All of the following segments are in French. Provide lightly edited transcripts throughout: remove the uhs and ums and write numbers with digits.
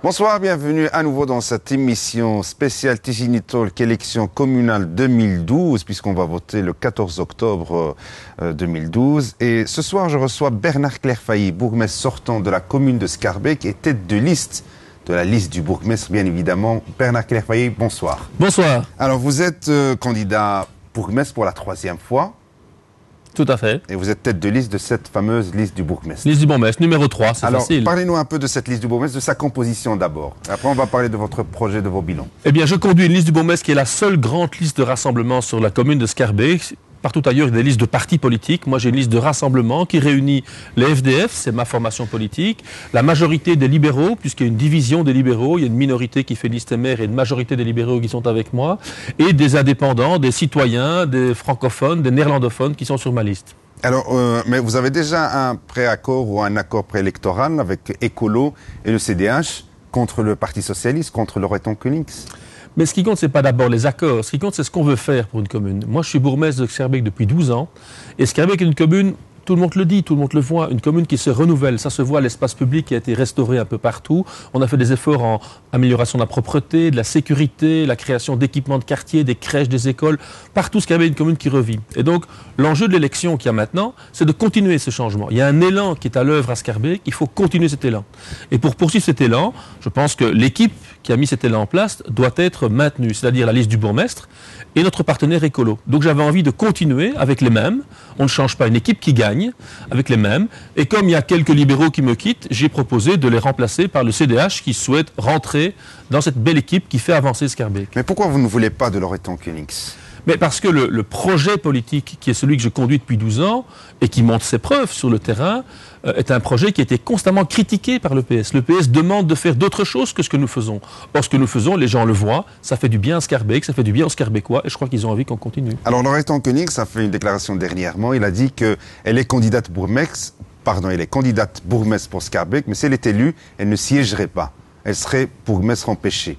Bonsoir, bienvenue à nouveau dans cette émission spéciale Ticini Talk élection communale 2012, puisqu'on va voter le 14 octobre 2012. Et ce soir, je reçois Bernard Clerfailly, bourgmestre sortant de la commune de Schaerbeek et tête de liste de la liste du bourgmestre, bien évidemment. Bernard Clerfailly, bonsoir. Bonsoir. Alors, vous êtes candidat bourgmestre pour la 3e fois. Tout à fait. Et vous êtes tête de liste de cette fameuse liste du bourgmestre. Liste du bourgmestre, numéro 3, c'est facile. Alors, parlez-nous un peu de cette liste du bourgmestre, de sa composition d'abord. Après, on va parler de votre projet, de vos bilans. Eh bien, je conduis une liste du bourgmestre qui est la seule grande liste de rassemblement sur la commune de Schaerbeek. Partout ailleurs, il y a des listes de partis politiques. Moi, j'ai une liste de rassemblement qui réunit les FDF, c'est ma formation politique, la majorité des libéraux, puisqu'il y a une division des libéraux, il y a une minorité qui fait liste maire et une majorité des libéraux qui sont avec moi, et des indépendants, des citoyens, des francophones, des néerlandophones qui sont sur ma liste. Alors, mais vous avez déjà un préaccord ou un accord préélectoral avec Ecolo et le CDH contre le Parti Socialiste, contre Loreton Koenigs? Mais ce qui compte, ce n'est pas d'abord les accords. Ce qui compte, c'est ce qu'on veut faire pour une commune. Moi, je suis bourgmestre de Schaerbeek depuis 12 ans. Et Schaerbeek est une commune, tout le monde le dit, tout le monde le voit, une commune qui se renouvelle. Ça se voit, l'espace public qui a été restauré un peu partout. On a fait des efforts en amélioration de la propreté, de la sécurité, la création d'équipements de quartier, des crèches, des écoles. Partout, Schaerbeek est une commune qui revit. Et donc, l'enjeu de l'élection qu'il y a maintenant, c'est de continuer ce changement. Il y a un élan qui est à l'œuvre à Schaerbeek. Il faut continuer cet élan. Et pour poursuivre cet élan, je pense que l'équipe qui a mis cet élan en place doit être maintenue, c'est-à-dire la liste du bourgmestre et notre partenaire Ecolo. Donc j'avais envie de continuer avec les mêmes. On ne change pas une équipe qui gagne avec les mêmes. Et comme il y a quelques libéraux qui me quittent, j'ai proposé de les remplacer par le CDH qui souhaite rentrer dans cette belle équipe qui fait avancer Schaerbeek. Mais pourquoi vous ne voulez pas de Loreton Koenigs? Mais parce que le projet politique, qui est celui que je conduis depuis 12 ans et qui montre ses preuves sur le terrain, est un projet qui a été constamment critiqué par le PS. Le PS demande de faire d'autres choses que ce que nous faisons. Or, ce que nous faisons, les gens le voient, ça fait du bien à Schaerbeek, ça fait du bien aux Schaerbékois, et je crois qu'ils ont envie qu'on continue. Alors, Loreton Koenigs a fait une déclaration dernièrement. Il a dit qu'elle est candidate bourgmestre, elle est candidate bourgmestre pour Schaerbeek, mais si elle est élue, elle ne siégerait pas. Elle serait bourgmestre empêchée.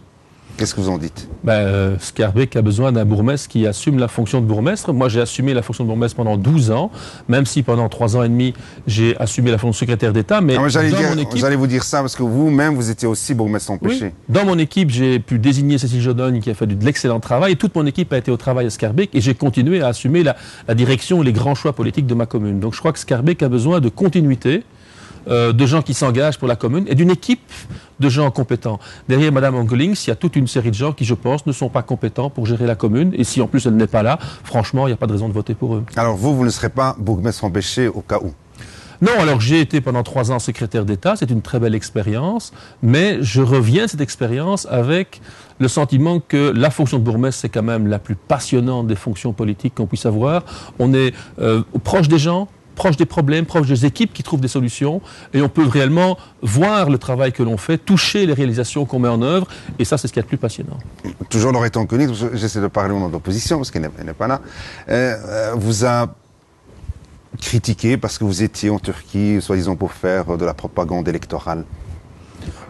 Qu'est-ce que vous en dites? Schaerbeek a besoin d'un bourgmestre qui assume la fonction de bourgmestre. Moi, j'ai assumé la fonction de bourgmestre pendant 12 ans, même si pendant 3 ans et demi, j'ai assumé la fonction de secrétaire d'État. Mais j'allais vous dire ça, parce que vous-même, vous étiez aussi bourgmestre empêché. Oui. Dans mon équipe, j'ai pu désigner Cécile Jodogne, qui a fait de l'excellent travail. Et toute mon équipe a été au travail à Schaerbeek, et j'ai continué à assumer la direction et les grands choix politiques de ma commune. Donc je crois que Schaerbeek a besoin de continuité, de gens qui s'engagent pour la commune et d'une équipe de gens compétents. Derrière Mme Onkelings, il y a toute une série de gens qui, je pense, ne sont pas compétents pour gérer la commune. Et si en plus elle n'est pas là, franchement, il n'y a pas de raison de voter pour eux. Alors vous ne serez pas bourgmestre empêché au cas où? Non, alors j'ai été pendant 3 ans secrétaire d'État, c'est une très belle expérience, mais je reviens de cette expérience avec le sentiment que la fonction de bourgmestre, c'est quand même la plus passionnante des fonctions politiques qu'on puisse avoir. On est proche des gens, proche des problèmes, proche des équipes qui trouvent des solutions, et on peut réellement voir le travail que l'on fait, toucher les réalisations qu'on met en œuvre, et ça, c'est ce qu'il y a de plus passionnant. Toujours Loreton Koenigs, j'essaie de parler au nom de l'opposition, parce qu'elle n'est pas là, vous a critiqué parce que vous étiez en Turquie, soi-disant pour faire de la propagande électorale.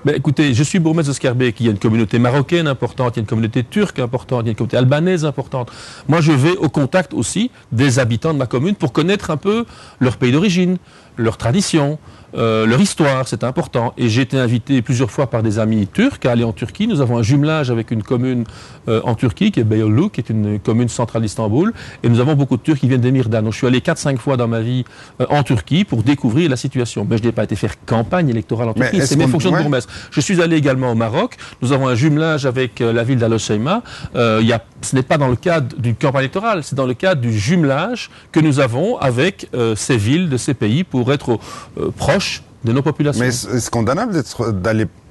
Ben, écoutez, je suis bourgmestre de Schaerbeek. Il y a une communauté marocaine importante, il y a une communauté turque importante, il y a une communauté albanaise importante. Moi, je vais au contact aussi des habitants de ma commune pour connaître un peu leur pays d'origine, leurs traditions, leur histoire, c'est important. Et j'ai été invité plusieurs fois par des amis turcs à aller en Turquie. Nous avons un jumelage avec une commune en Turquie, qui est Beyoğlu, qui est une commune centrale d'Istanbul. Et nous avons beaucoup de Turcs qui viennent d'Emirdağ. Donc je suis allé 4-5 fois dans ma vie en Turquie pour découvrir la situation. Mais je n'ai pas été faire campagne électorale en Turquie, c'est mes fonctions de bourgmestre. Je suis allé également au Maroc. Nous avons un jumelage avec la ville d'Al-Hoceima. Ce n'est pas dans le cadre d'une campagne électorale, c'est dans le cadre du jumelage que nous avons avec ces villes de ces pays pour être proches de nos populations. Mais est-ce condamnable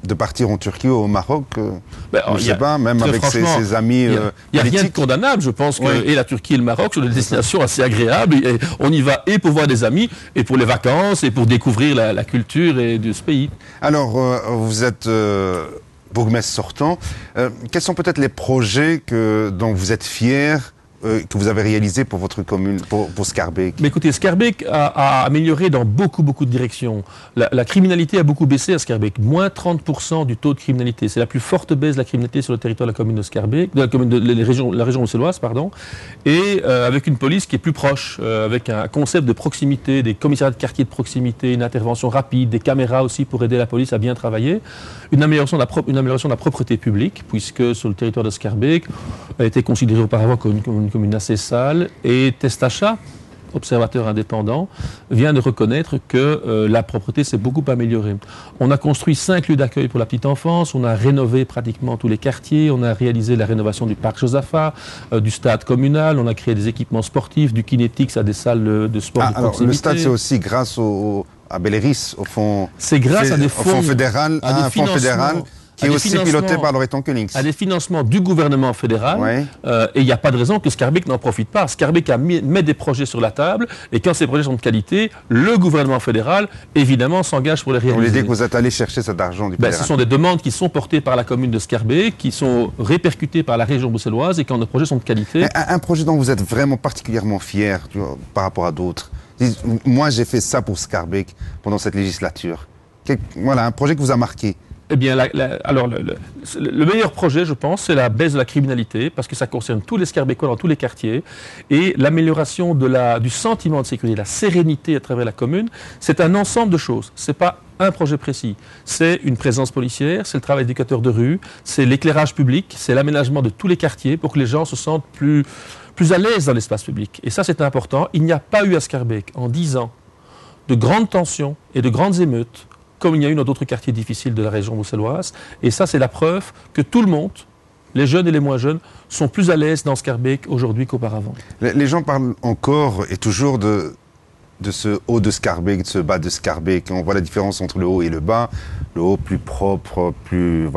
de partir en Turquie ou au Maroc je ne sais pas, même avec ses amis Il n'y a rien de condamnable. Je pense que et la Turquie et le Maroc sont des destinations assez agréables. Et on y va et pour voir des amis, et pour les vacances, et pour découvrir la culture de ce pays. Alors, vous êtes bourgmestre sortant. Quels sont peut-être les projets dont vous êtes fiers que vous avez réalisé pour votre commune, pour Schaerbeek? Mais écoutez, Schaerbeek a amélioré dans beaucoup de directions. La criminalité a beaucoup baissé à Schaerbeek, moins 30% du taux de criminalité. C'est la plus forte baisse de la criminalité sur le territoire de la commune de Schaerbeek, de la commune de la région bruxelloise, pardon, et avec une police qui est plus proche, avec un concept de proximité, des commissariats de quartier de proximité, une intervention rapide, des caméras aussi pour aider la police à bien travailler, une amélioration de la propreté publique, puisque sur le territoire de Schaerbeek a été considéré auparavant comme une commune assez sale, et Testacha, observateur indépendant, vient de reconnaître que la propreté s'est beaucoup améliorée. On a construit 5 lieux d'accueil pour la petite enfance, on a rénové pratiquement tous les quartiers, on a réalisé la rénovation du parc Josaphat, du stade communal, on a créé des équipements sportifs, du kinétics à des salles de sport de proximité. Le stade, c'est aussi grâce à Belleris, au fonds... C'est grâce à des fonds fédéral, à un fonds fédéral qui est aussi piloté par Loreton Koenings. À des financements du gouvernement fédéral. Ouais. Et il n'y a pas de raison que Schaerbeek n'en profite pas. Schaerbeek met des projets sur la table, et quand ces projets sont de qualité, le gouvernement fédéral, évidemment, s'engage pour les réaliser. On lui dit que vous êtes allé chercher cet argent du fédéral. Ce sont des demandes qui sont portées par la commune de Schaerbeek, qui sont répercutées par la région bruxelloise, et quand nos projets sont de qualité... Un projet dont vous êtes vraiment particulièrement fier, tu vois, par rapport à d'autres. Moi, j'ai fait ça pour Schaerbeek pendant cette législature. Voilà, un projet qui vous a marqué. Eh bien, alors, le meilleur projet, je pense, c'est la baisse de la criminalité, parce que ça concerne tous les Schaerbeekois dans tous les quartiers, et l'amélioration du sentiment de sécurité, la sérénité à travers la commune. C'est un ensemble de choses. C'est pas un projet précis. C'est une présence policière, c'est le travail d'éducateur de rue, c'est l'éclairage public, c'est l'aménagement de tous les quartiers pour que les gens se sentent plus à l'aise dans l'espace public. Et ça, c'est important. Il n'y a pas eu à Schaerbeek, en 10 ans, de grandes tensions et de grandes émeutes, comme il y a eu dans d'autres quartiers difficiles de la région bruxelloise. Et ça, c'est la preuve que tout le monde, les jeunes et les moins jeunes, sont plus à l'aise dans Schaerbeek aujourd'hui qu'auparavant. Les gens parlent encore et toujours de ce haut de Schaerbeek, de ce bas de Schaerbeek. On voit la différence entre le haut et le bas. Le haut plus propre, plus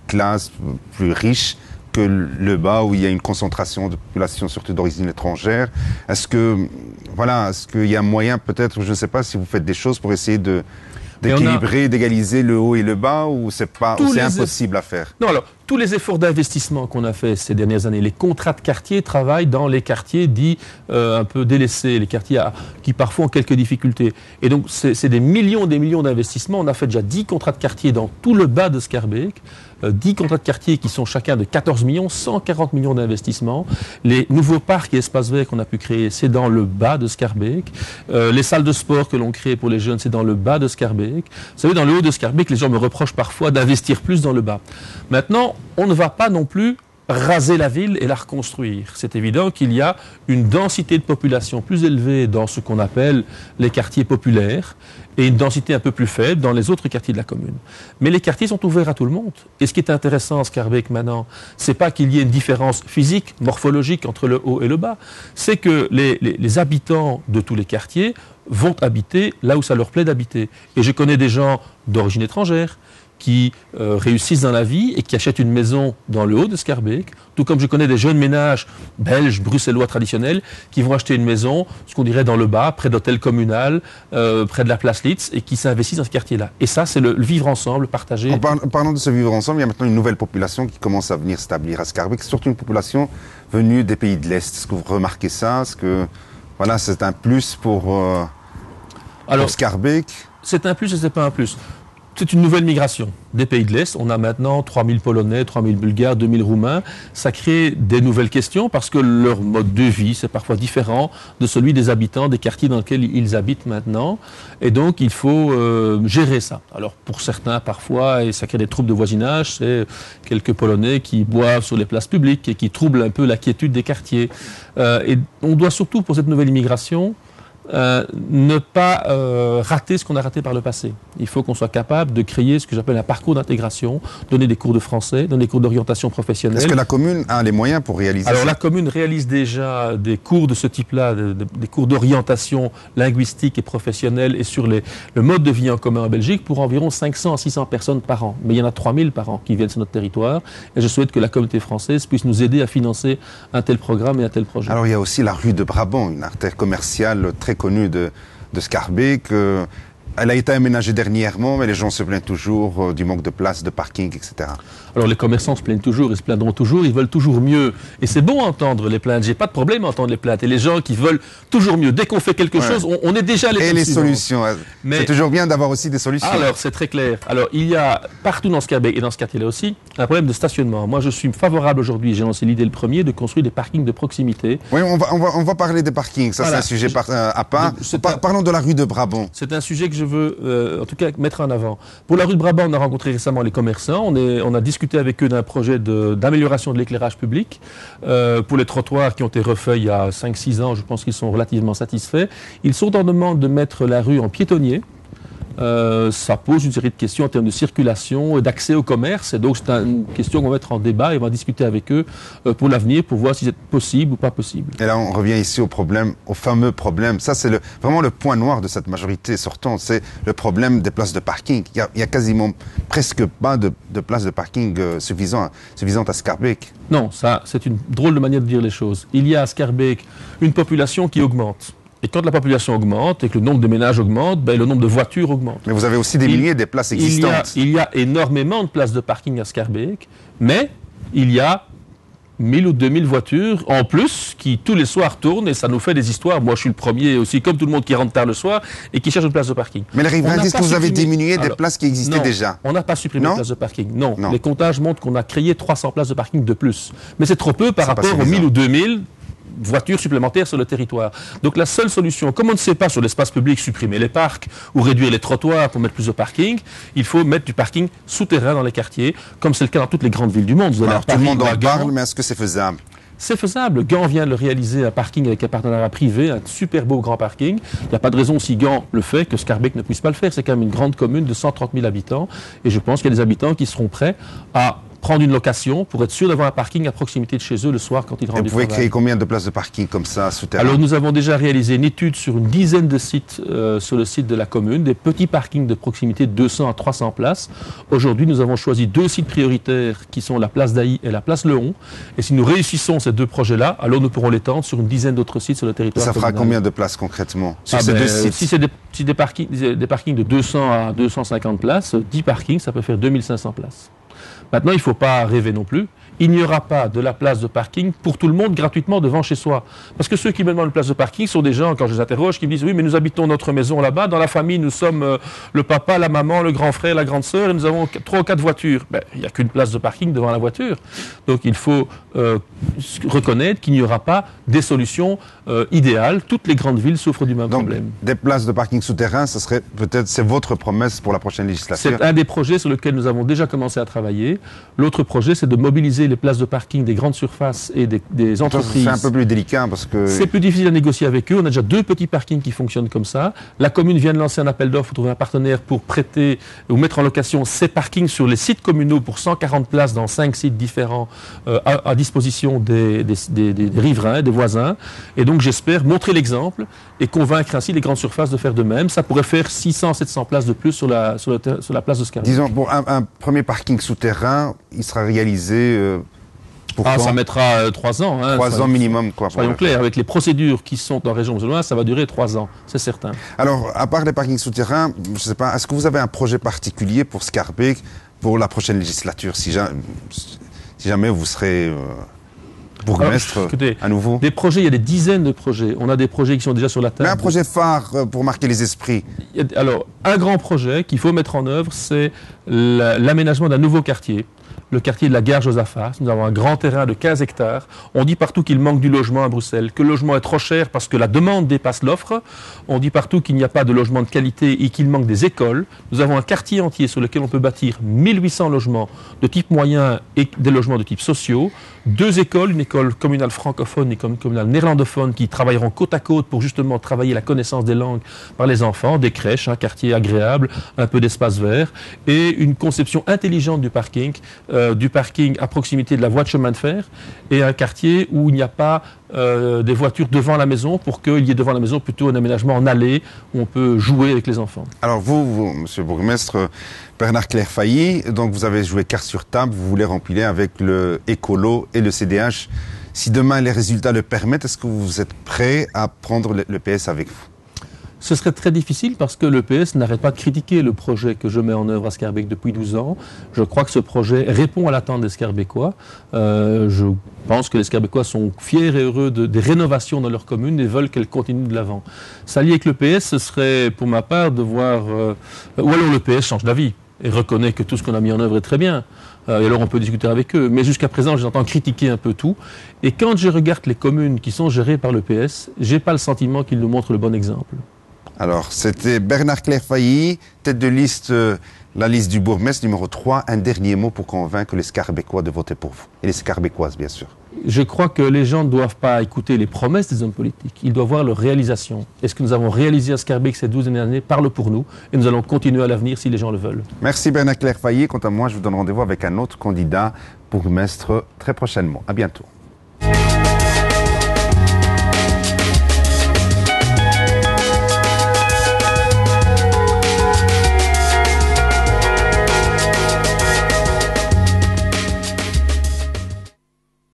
classe, plus riche que le bas où il y a une concentration de population surtout d'origine étrangère. Est-ce qu'il y a moyen peut-être, je ne sais pas si vous faites des choses pour essayer d'équilibrer, d'égaliser le haut et le bas, ou c'est impossible à faire? Non, alors, tous les efforts d'investissement qu'on a fait ces dernières années, les contrats de quartier travaillent dans les quartiers dits un peu délaissés, les quartiers qui parfois ont quelques difficultés. Et donc, c'est des millions d'investissements. On a fait déjà 10 contrats de quartier dans tout le bas de Schaerbeek. 10 contrats de quartier qui sont chacun de 14 millions, 140 millions d'investissements. Les nouveaux parcs et espaces verts qu'on a pu créer, c'est dans le bas de Schaerbeek. Les salles de sport que l'on crée pour les jeunes, c'est dans le bas de Schaerbeek. Vous savez, dans le haut de Schaerbeek, les gens me reprochent parfois d'investir plus dans le bas. Maintenant, on ne va pas non plus raser la ville et la reconstruire. C'est évident qu'il y a une densité de population plus élevée dans ce qu'on appelle les quartiers populaires et une densité un peu plus faible dans les autres quartiers de la commune. Mais les quartiers sont ouverts à tout le monde. Et ce qui est intéressant à Schaerbeek maintenant, c'est pas qu'il y ait une différence physique, morphologique entre le haut et le bas, c'est que les habitants de tous les quartiers vont habiter là où ça leur plaît d'habiter. Et je connais des gens d'origine étrangère qui réussissent dans la vie et qui achètent une maison dans le haut de Schaerbeek, tout comme je connais des jeunes ménages belges, bruxellois traditionnels, qui vont acheter une maison, ce qu'on dirait dans le bas, près d'hôtel communal, près de la place Litz, et qui s'investissent dans ce quartier-là. Et ça, c'est le vivre ensemble, partager. En parlant de ce vivre ensemble, il y a maintenant une nouvelle population qui commence à venir s'établir à Schaerbeek, surtout une population venue des pays de l'Est. Est-ce que vous remarquez ça? Est-ce que c'est un plus pour Schaerbeek? C'est un plus et c'est pas un plus. C'est une nouvelle migration des pays de l'Est. On a maintenant 3000 Polonais, 3000 Bulgares, 2000 Roumains. Ça crée des nouvelles questions parce que leur mode de vie, c'est parfois différent de celui des habitants des quartiers dans lesquels ils habitent maintenant. Et donc, il faut gérer ça. Alors, pour certains, parfois, et ça crée des troubles de voisinage, c'est quelques Polonais qui boivent sur les places publiques et qui troublent un peu la quiétude des quartiers. Et on doit surtout, pour cette nouvelle immigration, ne pas rater ce qu'on a raté par le passé. Il faut qu'on soit capable de créer ce que j'appelle un parcours d'intégration, donner des cours de français, donner des cours d'orientation professionnelle. Est-ce que la commune a les moyens pour réaliser ça? Alors la commune réalise déjà des cours de ce type-là, des cours d'orientation linguistique et professionnelle et sur le mode de vie en commun en Belgique pour environ 500 à 600 personnes par an. Mais il y en a 3000 par an qui viennent sur notre territoire et je souhaite que la communauté française puisse nous aider à financer un tel programme et un tel projet. Alors il y a aussi la rue de Brabant, une artère commerciale très connue de Schaerbeek. Elle a été aménagée dernièrement, mais les gens se plaignent toujours du manque de place, de parking, etc. Alors les commerçants se plaignent toujours, ils se plaindront toujours, ils veulent toujours mieux. Et c'est bon à entendre les plaintes, j'ai pas de problème à entendre les plaintes. Et les gens qui veulent toujours mieux, dès qu'on fait quelque chose, on est déjà à l'étape Et les suivante. solutions, mais c'est toujours bien d'avoir aussi des solutions. Alors c'est très clair. Alors il y a partout dans Schaerbeek et dans ce quartier-là aussi un problème de stationnement. Moi je suis favorable aujourd'hui, j'ai lancé l'idée le premier, de construire des parkings de proximité. Oui, on va parler des parkings, ça voilà. C'est un sujet à part. Parlons de la rue de Brabant. C'est un sujet que je veux en tout cas mettre en avant. Pour la rue de Brabant, on a rencontré récemment les commerçants, on a discuté avec eux d'un projet d'amélioration de l'éclairage public pour les trottoirs qui ont été refaits il y a 5-6 ans. Je pense qu'ils sont relativement satisfaits. Ils sont en demande de mettre la rue en piétonnier. Ça pose une série de questions en termes de circulation et d'accès au commerce. Et donc, c'est une question qu'on va mettre en débat et on va discuter avec eux pour l'avenir pour voir si c'est possible ou pas possible. Et là, on revient ici au fameux problème. Ça, c'est vraiment le point noir de cette majorité sortante. C'est le problème des places de parking. Il y a quasiment presque pas de places de parking suffisantes à Schaerbeek. Non, ça, c'est une drôle de manière de dire les choses. Il y a à Schaerbeek une population qui augmente. Et quand la population augmente et que le nombre de ménages augmente, ben, le nombre de voitures augmente. Mais vous avez aussi diminué des places existantes. Il y a énormément de places de parking à Schaerbeek, mais il y a 1000 ou 2000 voitures en plus qui tous les soirs tournent et ça nous fait des histoires. Moi je suis le premier aussi, comme tout le monde qui rentre tard le soir et qui cherche une place de parking. Mais les riverains disent que vous avez diminué des places qui existaient déjà. On n'a pas supprimé les places de parking. Non. Les comptages montrent qu'on a créé 300 places de parking de plus. Mais c'est trop peu par rapport aux 1000 ou 2000 voitures supplémentaires sur le territoire. Donc la seule solution, comme on ne sait pas sur l'espace public supprimer les parcs ou réduire les trottoirs pour mettre plus de parking, il faut mettre du parking souterrain dans les quartiers, comme c'est le cas dans toutes les grandes villes du monde. Alors, tout le monde en parle, mais est-ce que c'est faisable ? C'est faisable. Gand vient de le réaliser, un parking avec un partenariat privé, un super beau grand parking. Il n'y a pas de raison, si Gand le fait, que Schaerbeek ne puisse pas le faire. C'est quand même une grande commune de 130 000 habitants. Et je pense qu'il y a des habitants qui seront prêts à prendre une location pour être sûr d'avoir un parking à proximité de chez eux le soir quand ils rentrent du travail. Vous pouvez créer combien de places de parking comme ça souterrain ? Alors nous avons déjà réalisé une étude sur une dizaine de sites sur le site de la commune, des petits parkings de proximité de 200 à 300 places. Aujourd'hui, nous avons choisi 2 sites prioritaires qui sont la place d'Ailly et la place Lehon. Et si nous réussissons ces 2 projets-là, alors nous pourrons l'étendre sur une dizaine d'autres sites sur le territoire. Ça fera combien de places concrètement sur ces 2 sites ? Si c'est des parkings de 200 à 250 places, 10 parkings, ça peut faire 2500 places. Maintenant, il ne faut pas rêver non plus. Il n'y aura pas de la place de parking pour tout le monde gratuitement devant chez soi. Parce que ceux qui me demandent une place de parking sont des gens, quand je les interroge, qui me disent « Oui, mais nous habitons notre maison là-bas. Dans la famille, nous sommes le papa, la maman, le grand frère, la grande sœur et nous avons 3 ou 4 voitures. » Il n'y a qu'une place de parking devant la voiture. Donc, il faut reconnaître qu'il n'y aura pas des solutions idéales. Toutes les grandes villes souffrent du même problème. Des places de parking souterrains, ce serait peut-être, c'est votre promesse pour la prochaine législature. C'est un des projets sur lesquels nous avons déjà commencé à travailler. L'autre projet, c'est de mobiliser les places de parking des grandes surfaces et des entreprises. C'est un peu plus délicat parce que... C'est plus difficile à négocier avec eux. On a déjà 2 petits parkings qui fonctionnent comme ça. La commune vient de lancer un appel d'offres pour trouver un partenaire pour prêter ou mettre en location ces parkings sur les sites communaux pour 140 places dans 5 sites différents à disposition des riverains, des voisins. Et donc j'espère montrer l'exemple et convaincre ainsi les grandes surfaces de faire de même. Ça pourrait faire 600-700 places de plus sur la place de Schaerbeek. Disons, pour un premier parking souterrain, il sera réalisé ça mettra 3 ans. 3 ans minimum, quoi. Soyons clairs, avec les procédures qui sont en région musulmane, ça va durer 3 ans, c'est certain. Alors, à part les parkings souterrains, je ne sais pas, est-ce que vous avez un projet particulier pour Schaerbeek pour la prochaine législature, si jamais vous serez bourgmestre à nouveau? Des projets, il y a des dizaines de projets. On a des projets qui sont déjà sur la table. Mais un projet phare pour marquer les esprits. Alors, un grand projet qu'il faut mettre en œuvre, c'est l'aménagement d'un nouveau quartier. Le quartier de la gare Josaphat. Nous avons un grand terrain de 15 hectares. On dit partout qu'il manque du logement à Bruxelles, que le logement est trop cher parce que la demande dépasse l'offre. On dit partout qu'il n'y a pas de logement de qualité et qu'il manque des écoles. Nous avons un quartier entier sur lequel on peut bâtir 1800 logements de type moyen et des logements de type sociaux. 2 écoles, une école communale francophone et une communale néerlandophone qui travailleront côte à côte pour justement travailler la connaissance des langues par les enfants, des crèches, un quartier agréable, un peu d'espace vert et une conception intelligente du parking à proximité de la voie de chemin de fer et un quartier où il n'y a pas des voitures devant la maison pour qu'il y ait devant la maison plutôt un aménagement en allée où on peut jouer avec les enfants. Alors vous monsieur le bourgmestre Bernard Clairfailly, donc vous avez joué carte sur table, vous voulez remplir avec le Écolo et le CDH. Si demain les résultats le permettent, est-ce que vous êtes prêt à prendre le PS avec vous? Ce serait très difficile parce que le PS n'arrête pas de critiquer le projet que je mets en œuvre à Schaerbeek depuis 12 ans. Je crois que ce projet répond à l'attente des Schaerbeckois. Je pense que les Schaerbeckois sont fiers et heureux des rénovations dans leur commune et veulent qu'elles continuent de l'avant. S'allier avec le PS, ce serait pour ma part de voir... ou alors le PS change d'avis et reconnaît que tout ce qu'on a mis en œuvre est très bien. Et alors on peut discuter avec eux. Mais jusqu'à présent, j'entends critiquer un peu tout. Et quand je regarde les communes qui sont gérées par le PS, j'ai pas le sentiment qu'ils nous montrent le bon exemple. Alors, c'était Bernard Clairfailly, tête de liste, la liste du bourgmestre numéro 3. Un dernier mot pour convaincre les Schaerbeckois de voter pour vous. Et les Schaerbeckoises, bien sûr. Je crois que les gens ne doivent pas écouter les promesses des hommes politiques. Ils doivent voir leur réalisation. Et ce que nous avons réalisé à Schaerbeek ces 12 dernières années parle pour nous. Et nous allons continuer à l'avenir si les gens le veulent. Merci Bernard Clairfailly. Quant à moi, je vous donne rendez-vous avec un autre candidat bourgmestre très prochainement. À bientôt.